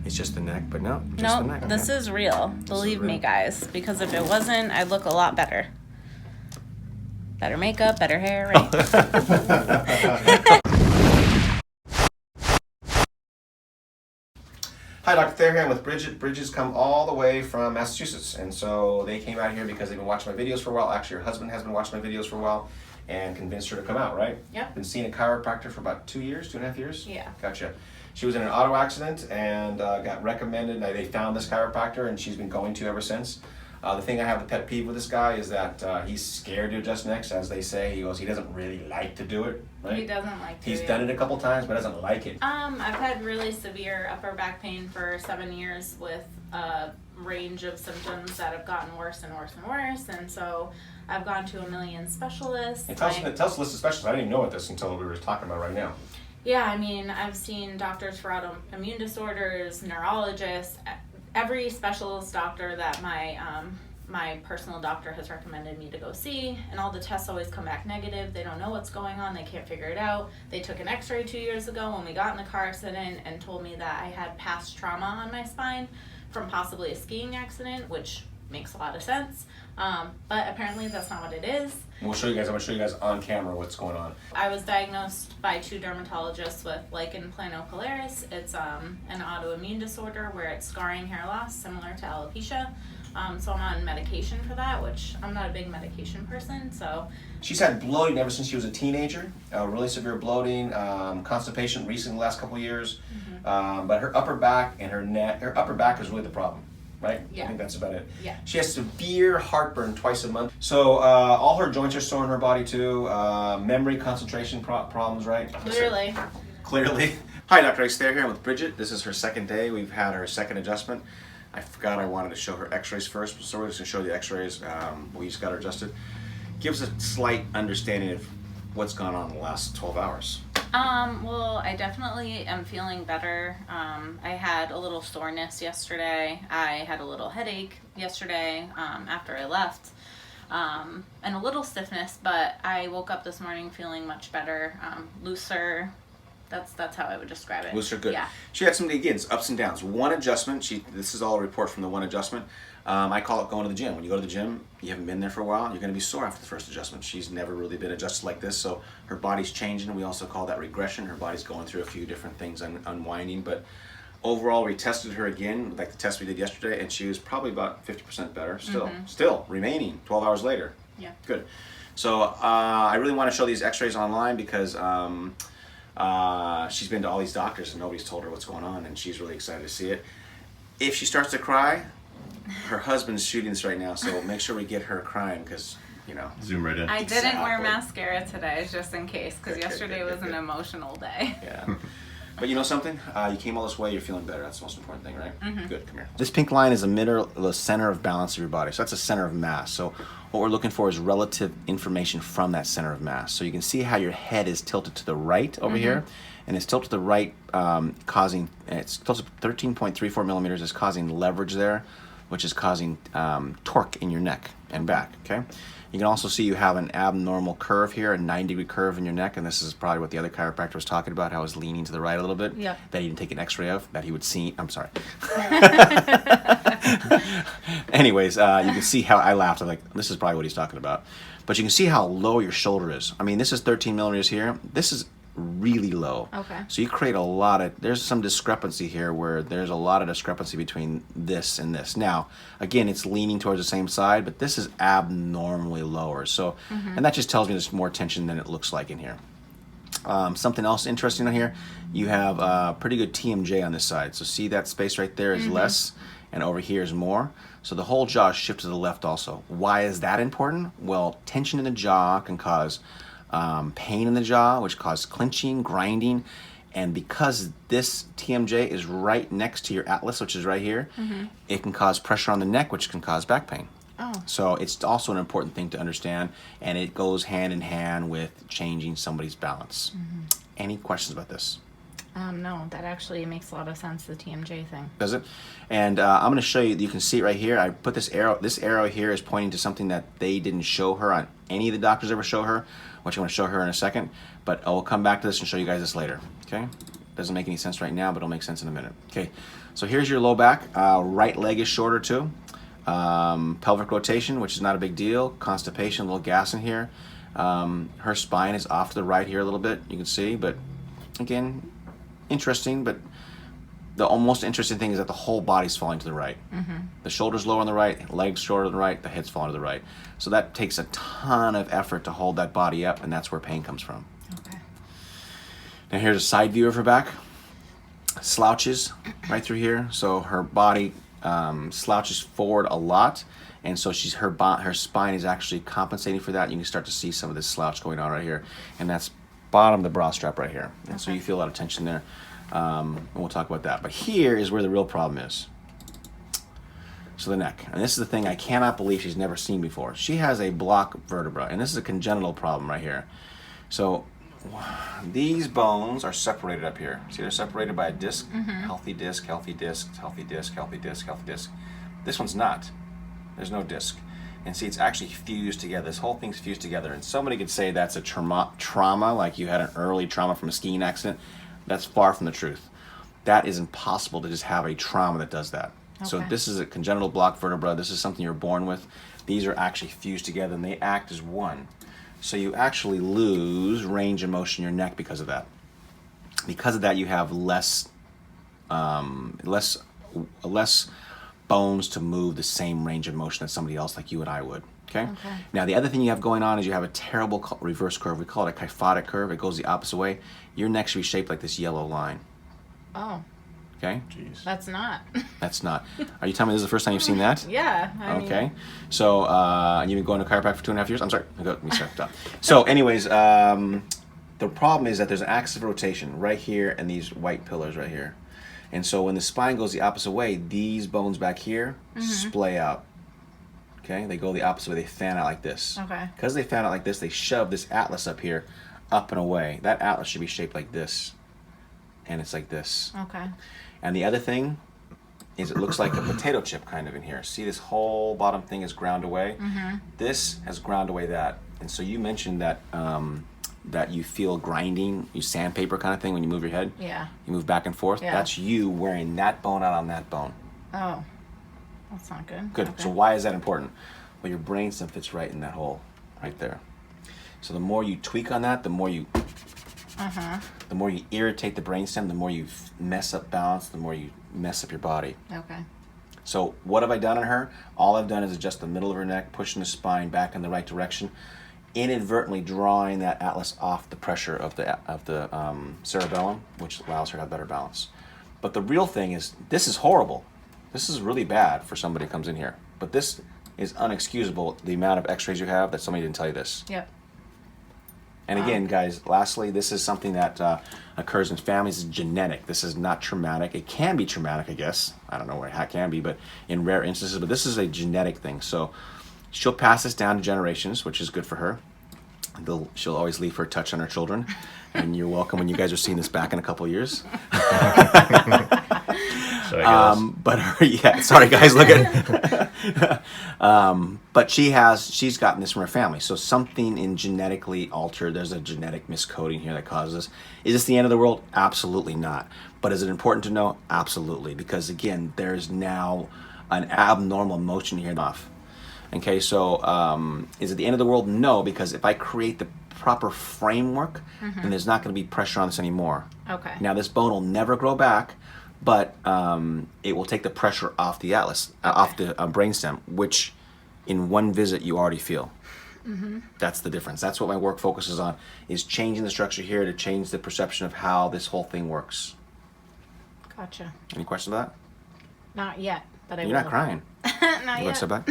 It's just the neck, but no, just No, the neck. Okay. this is real. Believe me, guys. Because if it wasn't, I'd look a lot better. Better makeup, better hair, right? Hi, Dr. Thayer here. I'm with Bridget. Bridget's come all the way from Massachusetts, and so they came out here because they've been watching my videos for a while. Actually, her husband has been watching my videos for a while and convinced her to come out, right? Yep. Been seeing a chiropractor for about 2 years, 2.5 years? Yeah. Gotcha. She was in an auto accident and got recommended. They found this chiropractor, and she's been going to ever since. The thing I have the pet peeve with this guy is that he's scared to adjust necks, as they say. He goes, he doesn't really like to do it, right? He doesn't like to. He's done it a couple times, but doesn't like it. I've had really severe upper back pain for 7 years with a range of symptoms that have gotten worse and worse and worse, and so I've gone to a million specialists. Tell us a list of specialists. I didn't even know about this until we were talking about it right now. Yeah, I mean, I've seen doctors for autoimmune disorders, neurologists, every specialist doctor that my personal doctor has recommended me to go see, and all the tests always come back negative. They don't know what's going on. They can't figure it out. They took an x-ray 2 years ago when we got in the car accident and told me that I had past trauma on my spine from possibly a skiing accident, which makes a lot of sense. But apparently that's not what it is. We'll show you guys. I'm going to show you guys on camera what's going on. I was diagnosed by 2 dermatologists with lichen planopilaris. It's an autoimmune disorder where it's scarring hair loss, similar to alopecia. So I'm on medication for that, which I'm not a big medication person, so. She's had bloating ever since she was a teenager, really severe bloating, constipation recently, the last couple of years. But her upper back and her neck, her upper back is really the problem, right? Yeah. I think that's about it. Yeah. She has severe heartburn twice a month. So all her joints are sore in her body too. Memory, concentration problems, right? Clearly. Clearly. Hi, Dr. Thayer here. I'm with Bridget. This is her second day. We've had her second adjustment. I forgot I wanted to show her x-rays first, so we're just going to show the x-rays. We just got her adjusted. Gives a slight understanding of what's gone on in the last 12 hours. Well, I definitely am feeling better. I had a little soreness yesterday. I had a little headache yesterday after I left, and a little stiffness, but I woke up this morning feeling much better, looser. That's how I would describe it. Looser, good. Yeah. She had some, again, ups and downs. One adjustment, this is all a report from the one adjustment. I call it going to the gym. When you go to the gym, you haven't been there for a while, you're going to be sore after the first adjustment. She's never really been adjusted like this, so her body's changing. We also call that regression. Her body's going through a few different things, unwinding, but overall, we tested her again, like the test we did yesterday, and she was probably about 50% better. Still remaining 12 hours later. Yeah. Good. So I really want to show these x-rays online because she's been to all these doctors and nobody's told her what's going on, and she's really excited to see it. If she starts to cry, her husband's shooting this right now, so make sure we get her crying because, you know. Zoom right in. I didn't wear mascara today, just in case, because yesterday was an emotional day. Yeah. But you know something? You came all this way, you're feeling better. That's the most important thing, right? Good, come here. This pink line is the center of balance of your body. So that's a center of mass. So what we're looking for is relative information from that center of mass. So you can see how your head is tilted to the right over here. And it's tilted to the right, it's tilted 13.34 millimeters is causing leverage there, which is causing torque in your neck and back, okay? You can also see you have an abnormal curve here, a 90-degree curve in your neck, and this is probably what the other chiropractor was talking about, how it was leaning to the right a little bit. Yep. That he didn't take an x-ray of, that he would see. I'm sorry. Anyways, you can see how I laughed. I'm like, this is probably what he's talking about. But you can see how low your shoulder is. I mean, this is 13 millimeters here. This is really low. Okay. So you create there's some discrepancy here where there's a lot of discrepancy between this and this. Now, again, it's leaning towards the same side, but this is abnormally lower. So, and that just tells me there's more tension than it looks like in here. Something else interesting on here, you have pretty good TMJ on this side. So see that space right there is less, and over here is more. So the whole jaw shifts to the left also. Why is that important? Well, tension in the jaw can cause pain in the jaw, which causes clenching, grinding, and because this TMJ is right next to your atlas, which is right here, it can cause pressure on the neck, which can cause back pain. Oh. So it's also an important thing to understand, and it goes hand in hand with changing somebody's balance. Any questions about this? No, that actually makes a lot of sense, the TMJ thing. Does it? And I'm going to show you, you can see it right here. I put this arrow. This arrow here is pointing to something that they didn't show her on any of the doctors ever show her, which I'm going to show her in a second. But I will come back to this and show you guys this later. Okay? Doesn't make any sense right now, but it'll make sense in a minute. Okay, so here's your low back. Right leg is shorter too. Pelvic rotation, which is not a big deal. Constipation, a little gas in here. Her spine is off to the right here a little bit, you can see, but again, interesting, but the most interesting thing is that the whole body's falling to the right. The shoulders lower on the right, legs shorter on the right, the head's falling to the right. So that takes a ton of effort to hold that body up, and that's where pain comes from. Okay. Now here's a side view of her back. Slouches right through here, so her body slouches forward a lot, and so her spine is actually compensating for that. You can start to see some of this slouch going on right here, and that's bottom of the bra strap right here. And so you feel a lot of tension there, and we'll talk about that. But here is where the real problem is. So the neck, and this is the thing I cannot believe she's never seen before. She has a block vertebra, and this is a congenital problem right here. So these bones are separated up here. See, they're separated by a disc. Healthy disc, healthy disc, healthy disc, healthy disc, healthy disc. This one's not. There's no disc. And see, it's actually fused together. This whole thing's fused together. And somebody could say that's a trauma, like you had an early trauma from a skiing accident. That's far from the truth. That is impossible to just have a trauma that does that. Okay. So this is a congenital block vertebra. This is something you're born with. These are actually fused together, and they act as one. So you actually lose range of motion in your neck because of that. Because of that, you have less bones to move the same range of motion that somebody else like you and I would. Okay? Now, the other thing you have going on is you have a terrible reverse curve. We call it a kyphotic curve. It goes the opposite way. Your neck should be shaped like this yellow line. Oh. Okay? Jeez. That's not. That's not. Are you telling me this is the first time you've seen that? Yeah. I mean. So, you've been going to chiropractor for 2.5 years? I'm sorry. Let me start. So, anyways, the problem is that there's an axis of rotation right here and these white pillars right here. And so when the spine goes the opposite way, these bones back here splay out. Okay? They go the opposite way. They fan out like this. Okay. Because they fan out like this, they shove this atlas up here, up and away. That atlas should be shaped like this. And it's like this. Okay. And the other thing is it looks like a potato chip kind of in here. See, this whole bottom thing is ground away. This has ground away that. And so you mentioned that that you feel grinding, you sandpaper kind of thing when you move your head. Yeah. You move back and forth. Yeah. That's you wearing that bone out on that bone. Oh, that's not good. Good. Okay. So why is that important? Well, your brainstem fits right in that hole, right there. So the more you tweak on that, the more you irritate the brainstem, the more you mess up balance, the more you mess up your body. Okay. So what have I done on her? All I've done is adjust the middle of her neck, pushing the spine back in the right direction, inadvertently drawing that atlas off the pressure of the cerebellum, which allows her to have better balance. But the real thing is, this is horrible. This is really bad for somebody who comes in here. But this is unexcusable, the amount of x-rays you have, that somebody didn't tell you this. Yep. And again, guys, lastly, this is something that occurs in families. It's genetic. This is not traumatic. It can be traumatic, I guess. I don't know where it can be, but in rare instances. But this is a genetic thing. So she'll pass this down to generations, which is good for her. She'll always leave her touch on her children. And you're welcome when you guys are seeing this back in a couple of years. Sorry guys, look at it. But she's gotten this from her family. So something in genetically altered, there's a genetic miscoding here that causes this. Is this the end of the world? Absolutely not. But is it important to know? Absolutely. Because again, there's now an abnormal motion here off. Okay, so is it the end of the world? No, because if I create the proper framework, then there's not going to be pressure on this anymore. Okay. Now this bone will never grow back, but it will take the pressure off the atlas, off the brainstem, which in one visit you already feel. That's the difference. That's what my work focuses on, is changing the structure here to change the perception of how this whole thing works. Gotcha. Any questions about that? Not yet, but You're not crying. Not yet. Step back.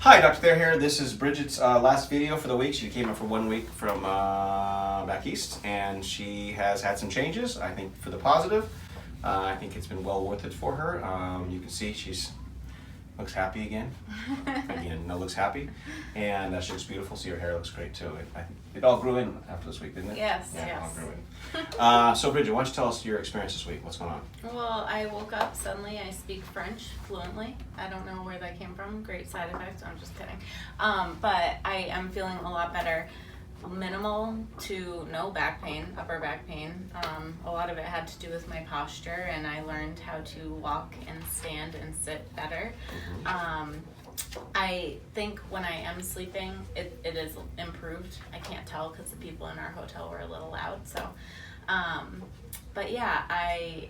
Hi, Dr. Thayer here. This is Bridget's last video for the week. She came in for 1 week from back east, and she has had some changes, I think, for the positive. I think it's been well worth it for her. You can see she's looks happy again. Looks happy. And she looks beautiful. See, her hair looks great, too. It all grew in after this week, didn't it? Yes, yeah, yes. It all grew in. So, Bridget, why don't you tell us your experience this week? What's going on? Well, I woke up suddenly. I speak French fluently. I don't know where that came from. Great side effect. I'm just kidding. But I am feeling a lot better. minimal to no back pain, upper back pain. A lot of it had to do with my posture, and I learned how to walk and stand and sit better. I think when I am sleeping, it is improved. I can't tell because the people in our hotel were a little loud. So, but yeah,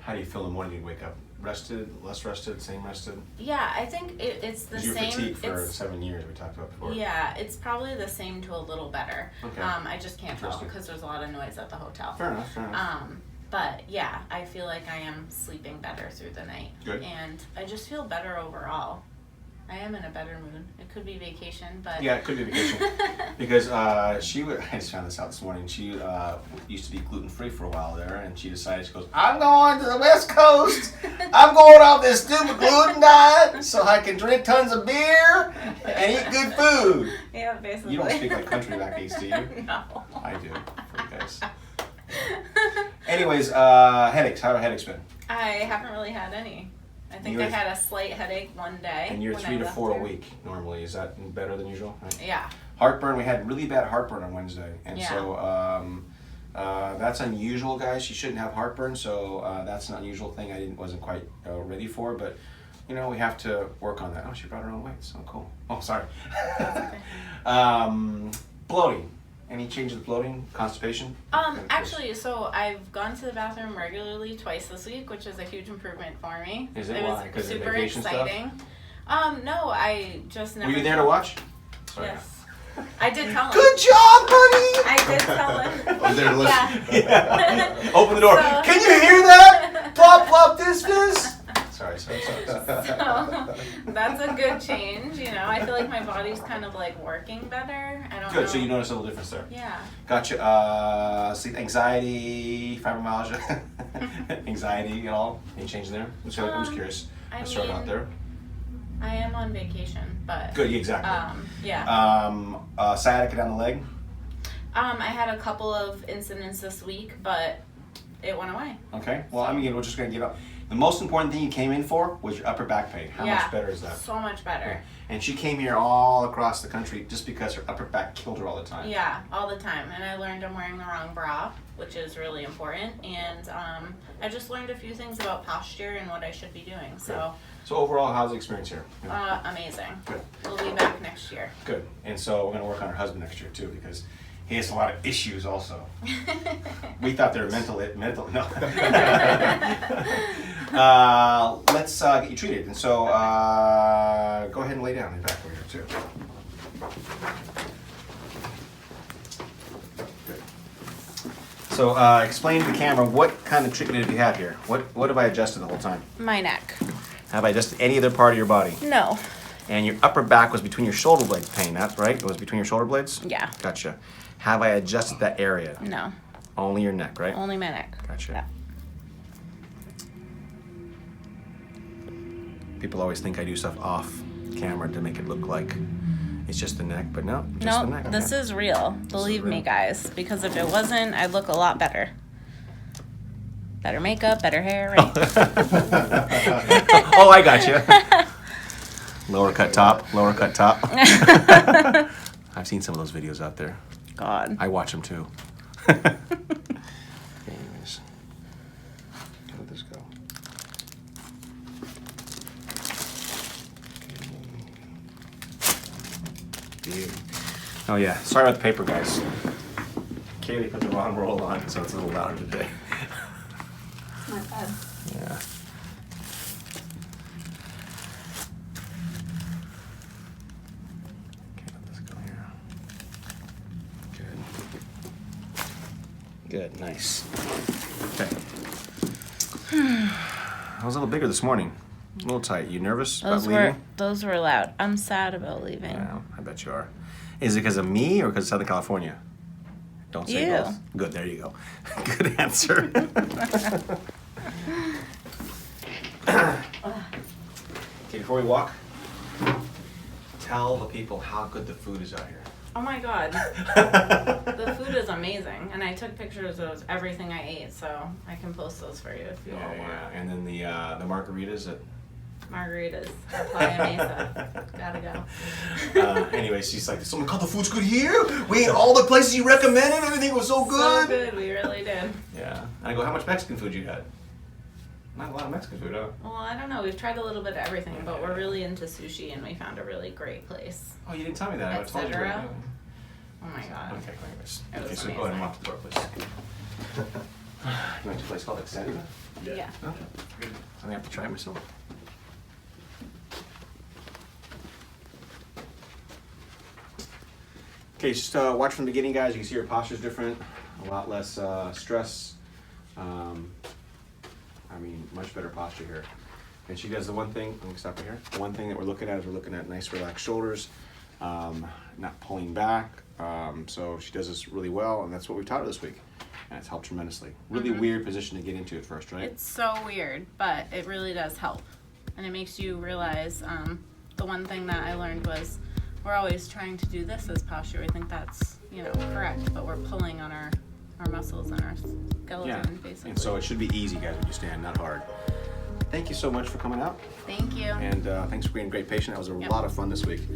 How do you feel in the morning? You wake up rested, less rested, same rested? Yeah, I think it's the same. You're fatigued for 7 years, we talked about before. Yeah, it's probably the same to a little better. Okay. I just can't tell because there's a lot of noise at the hotel. Fair enough. But yeah, I feel like I am sleeping better through the night. Good. And I just feel better overall. I am in a better mood. It could be vacation, but... Yeah, it could be vacation. Because I just found this out this morning. She used to be gluten-free for a while there, and she decided, she goes, I'm going to the West Coast. I'm going off this stupid gluten diet so I can drink tons of beer and eat good food. Yeah, basically. You don't speak like country back east, do you? No. I do, for you guys. Anyways, headaches. How have headaches been? I haven't really had any. I think I had a slight headache one day. And you're 3 to 4 a week normally. Is that better than usual? Right? Yeah. Heartburn. We had really bad heartburn on Wednesday, and Yeah. so that's unusual, guys. You shouldn't have heartburn, so that's an unusual thing. I wasn't quite ready for, but we have to work on that. Oh, she brought her own weights. Oh, cool. Oh, sorry. That's okay. Bloating. Any changes with bloating, constipation? Actually, so I've gone to the bathroom regularly twice this week, which is a huge improvement for me. Is it? It Why? was 'Cause of super vacation exciting. No, I just never. Were you there to watch? Sorry. Yes. I did tell him. Good job, honey! I did tell him. I was there to listen. Yeah. Yeah. Open the door. So- Can you hear that? Plop, plop, this. Sorry. So that's a good change, I feel like my body's kind of like working better. I don't know. Good, so you notice a little difference there. Yeah. Gotcha. Sleep anxiety, fibromyalgia, anxiety at all? Any change there? I'm just curious. Let's start out there. I am on vacation, but Good, exactly. yeah. Sciatica down the leg? I had a couple of incidents this week, but it went away. Okay. Well, we're just gonna give up. The most important thing you came in for was your upper back pain. How much better is that? So much better. Okay. And she came here all across the country just because her upper back killed her all the time. Yeah, all the time. And I learned I'm wearing the wrong bra, which is really important. And I just learned a few things about posture and what I should be doing. So overall, how's the experience here? amazing. Good. We'll be back next year. Good. And so we're going to work on her husband next year too, because he has a lot of issues also. We thought they were mental. No. Let's get you treated. And so go ahead and lay down in back over here too. Good. So explain to the camera what kind of treatment have you had here? What have I adjusted the whole time? My neck. Have I adjusted any other part of your body? No. And your upper back was between your shoulder blades pain, that's right? It was between your shoulder blades? Yeah. Gotcha. Have I adjusted that area? No. Only your neck, right? Only my neck. Gotcha. Yeah. People always think I do stuff off camera to make it look like it's just the neck, but no, just the neck. No, this is real. Believe me, guys. Because if it wasn't, I'd look a lot better. Better makeup, better hair, right? Oh, I got you. Lower cut top. I've seen some of those videos out there. God. I watch them too. Anyways, how did this go? Oh yeah, sorry about the paper, guys. Kaylee put the wrong roll on, so it's a little louder today. Not bad. Yeah. Okay, let this go here. Good, nice. Okay. I was a little bigger this morning. A little tight. You nervous about leaving? Those were loud. I'm sad about leaving. Yeah, I bet you are. Is it because of me or because of Southern California? Don't say You. both. Good, there you go. Good answer. Okay, before we walk, tell the people how good the food is out here. Oh my God. The food is amazing. And I took pictures of everything I ate, so I can post those for you if you all want. Yeah. And then the margaritas at margaritas at Playa Mesa. Gotta go. Anyway, she's like, someone called the food's good here. We ate all the places you recommended. Everything was so good. So good, we really did. Yeah. And I go, how much Mexican food you got? Not a lot of Mexican food, huh? Well, I don't know. We've tried a little bit of everything, but we're really into sushi, and we found a really great place. Oh, you didn't tell me that. I would have told you. Etc. Oh my god. Okay, anyways. It was Okay, so go ahead and walk the door, please. You went to a place called Anxiety? Yeah. Okay. Good. I'm gonna have to try it myself. Okay, just watch from the beginning, guys. You can see her posture's different, a lot less stress. I mean, much better posture here. And she does the one thing, let me stop right here. The one thing that we're looking at is we're looking at nice relaxed shoulders, not pulling back. So she does this really well, and that's what we've taught her this week. And it's helped tremendously. Really weird position to get into at first, right? It's so weird, but it really does help. And it makes you realize the one thing that I learned was we're always trying to do this as posture. We think that's, correct, but we're pulling on our muscles and our skeleton, basically. And so it should be easy, guys, when you stand, not hard. Thank you so much for coming out. Thank you. And thanks for being a great patient. That was a lot of fun this week.